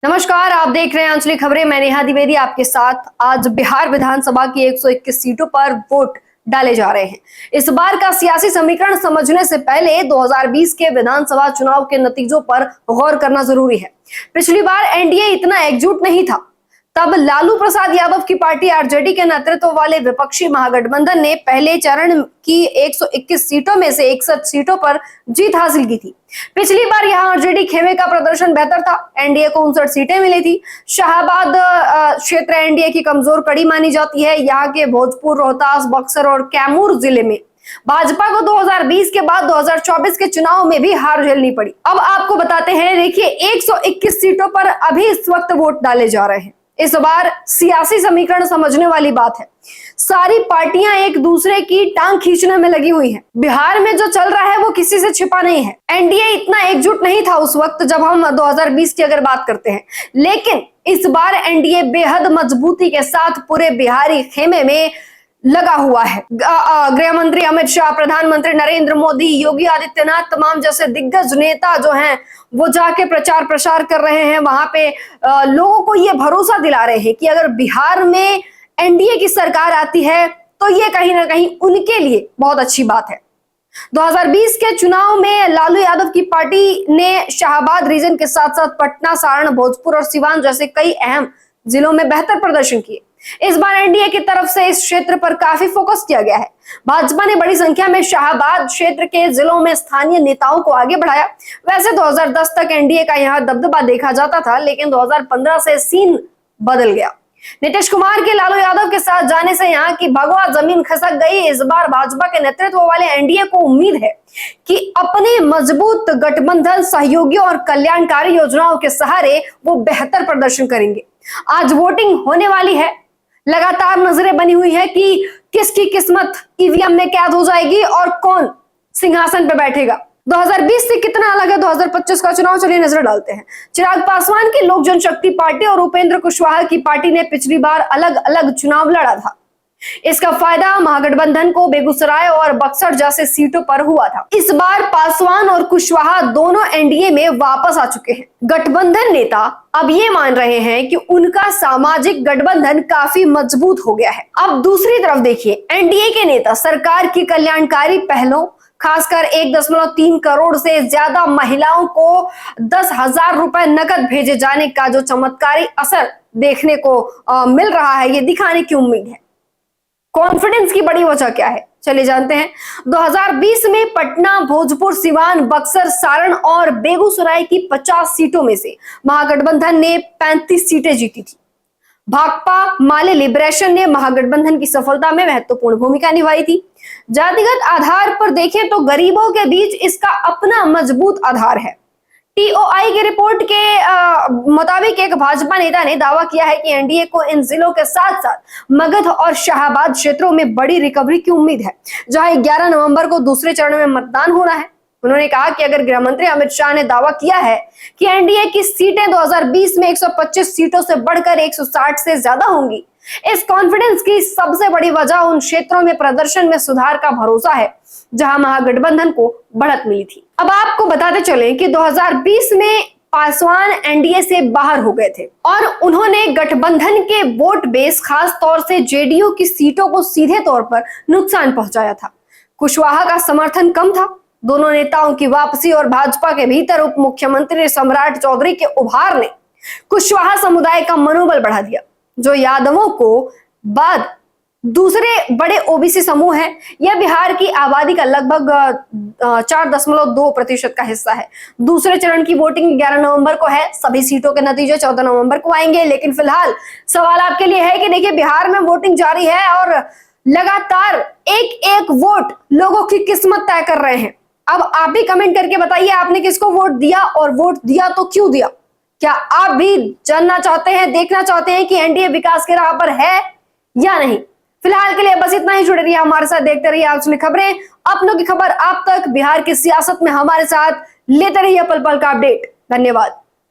नमस्कार, आप देख रहे हैं आंचलिक खबरें। मैं नेहा द्विवेदी आपके साथ। आज बिहार विधानसभा की 121 सीटों पर वोट डाले जा रहे हैं। इस बार का सियासी समीकरण समझने से पहले 2020 के विधानसभा चुनाव के नतीजों पर गौर करना जरूरी है। पिछली बार एनडीए इतना एकजुट नहीं था। तब लालू प्रसाद यादव की पार्टी आरजेडी के नेतृत्व वाले विपक्षी महागठबंधन ने पहले चरण की 121 सीटों में से 61 सीटों पर जीत हासिल की थी। पिछली बार यहां आरजेडी खेमे का प्रदर्शन बेहतर था। एनडीए को 59 सीटें मिली थी। शाहाबाद क्षेत्र एनडीए की कमजोर कड़ी मानी जाती है। यहाँ के भोजपुर, रोहतास, बक्सर और कैमूर जिले में भाजपा को 2020 के बाद 2024 के चुनाव में भी हार झेलनी पड़ी। अब आपको बताते हैं, देखिए 121 सीटों पर अभी इस वक्त वोट डाले जा रहे हैं। इस बार सियासी समीकरण समझने वाली बात है। सारी पार्टियां एक दूसरे की टांग खींचने में लगी हुई हैं। बिहार में जो चल रहा है वो किसी से छिपा नहीं है। एनडीए इतना एकजुट नहीं था उस वक्त जब हम 2020 की अगर बात करते हैं, लेकिन इस बार एनडीए बेहद मजबूती के साथ पूरे बिहारी खेमे में लगा हुआ है। गृह मंत्री अमित शाह, प्रधानमंत्री नरेंद्र मोदी, योगी आदित्यनाथ, तमाम जैसे दिग्गज नेता जो हैं वो जाके प्रचार प्रसार कर रहे हैं। वहां पे लोगों को ये भरोसा दिला रहे हैं कि अगर बिहार में एनडीए की सरकार आती है तो ये कहीं ना कहीं उनके लिए बहुत अच्छी बात है। 2020 के चुनाव में लालू यादव की पार्टी ने शाहाबाद रीजन के साथ साथ पटना, सारण, भोजपुर और सिवान जैसे कई अहम जिलों में बेहतर प्रदर्शन किए। इस बार एनडीए की तरफ से इस क्षेत्र पर काफी फोकस किया गया है। भाजपा ने बड़ी संख्या में शाहाबाद क्षेत्र के जिलों में स्थानीय नेताओं को आगे बढ़ाया। वैसे 2010 तक एनडीए का यहां दबदबा देखा जाता था, लेकिन 2015 से सीन बदल गया। नीतीश कुमार के लालू यादव के साथ जाने से यहाँ की भगवा जमीन खिसक गई। इस बार भाजपा के नेतृत्व वाले एनडीए को उम्मीद है कि अपने मजबूत गठबंधन, सहयोगियों और कल्याणकारी योजनाओं के सहारे वो बेहतर प्रदर्शन करेंगे। आज वोटिंग होने वाली है। लगातार नजरें बनी हुई है कि किसकी किस्मत ईवीएम में कैद हो जाएगी और कौन सिंहासन पर बैठेगा। 2020 से कितना अलग है 2025 का चुनाव, चलिए नजर डालते हैं। चिराग पासवान की लोक जनशक्ति पार्टी और उपेंद्र कुशवाहा की पार्टी ने पिछली बार अलग अलग चुनाव लड़ा था। इसका फायदा महागठबंधन को बेगूसराय और बक्सर जैसे सीटों पर हुआ था। इस बार पासवान और कुशवाहा दोनों एनडीए में वापस आ चुके हैं। गठबंधन नेता अब ये मान रहे हैं कि उनका सामाजिक गठबंधन काफी मजबूत हो गया है। अब दूसरी तरफ देखिए, एनडीए के नेता सरकार की कल्याणकारी पहलों, खासकर 1.3 करोड़ से ज्यादा महिलाओं को 10,000 रुपए नकद भेजे जाने का जो चमत्कारी असर देखने को मिल रहा है, ये दिखाने की उम्मीद है। कॉन्फिडेंस की बड़ी वजह क्या है, चलिए जानते हैं। 2020 में पटना, भोजपुर, सिवान, बक्सर, सारण और बेगूसराय की 50 सीटों में से महागठबंधन ने 35 सीटें जीती थी। भाकपा माले लिबरेशन ने महागठबंधन की सफलता में महत्वपूर्ण भूमिका निभाई थी। जातिगत आधार पर देखें तो गरीबों के बीच इसका अपना मजबूत आधार है। टीओआई की रिपोर्ट के मुताबिक एक भाजपा नेता ने दावा किया है कि एनडीए को इन जिलों के साथ साथ मगध और शाहाबाद क्षेत्रों में बड़ी रिकवरी की उम्मीद है, जहां 11 नवंबर को दूसरे चरण में मतदान होना है। उन्होंने कहा कि अगर गृह मंत्री अमित शाह ने दावा किया है कि एनडीए की सीटें 2020 में 125 सीटों से बढ़कर 160 से ज्यादा होंगी, इस कॉन्फिडेंस की सबसे बड़ी वजह उन क्षेत्रों में प्रदर्शन में सुधार का भरोसा है जहां महागठबंधन को बढ़त मिली थी। अब आपको बताते चलें कि 2020 में पासवान एनडीए से बाहर हो गए थे और उन्होंने गठबंधन के वोट बेस, खास तौर से जेडीयू की सीटों को सीधे तौर पर नुकसान पहुंचाया था। कुशवाहा का समर्थन कम था। दोनों नेताओं की वापसी और भाजपा के भीतर उप मुख्यमंत्री सम्राट चौधरी के उभार ने कुशवाहा समुदाय का मनोबल बढ़ा दिया, जो यादवों को बाद दूसरे बड़े ओबीसी समूह है। यह बिहार की आबादी का लगभग 4.2% का हिस्सा है। दूसरे चरण की वोटिंग 11 नवंबर को है। सभी सीटों के नतीजे 14 नवंबर को आएंगे। लेकिन फिलहाल सवाल आपके लिए है कि देखिए, बिहार में वोटिंग जारी है और लगातार एक एक वोट लोगों की किस्मत तय कर रहे हैं। अब आप भी कमेंट करके बताइए, आपने किसको वोट दिया और वोट दिया तो क्यों दिया। क्या आप भी जानना चाहते हैं, देखना चाहते हैं कि एनडीए विकास की राह पर है या नहीं। फिलहाल के लिए बस इतना ही। जुड़े रहिए हमारे साथ, देखते रहिए आंचलिक खबरें। अपनों की खबर आप तक, बिहार की सियासत में हमारे साथ लेते रहिए पल पल का अपडेट। धन्यवाद।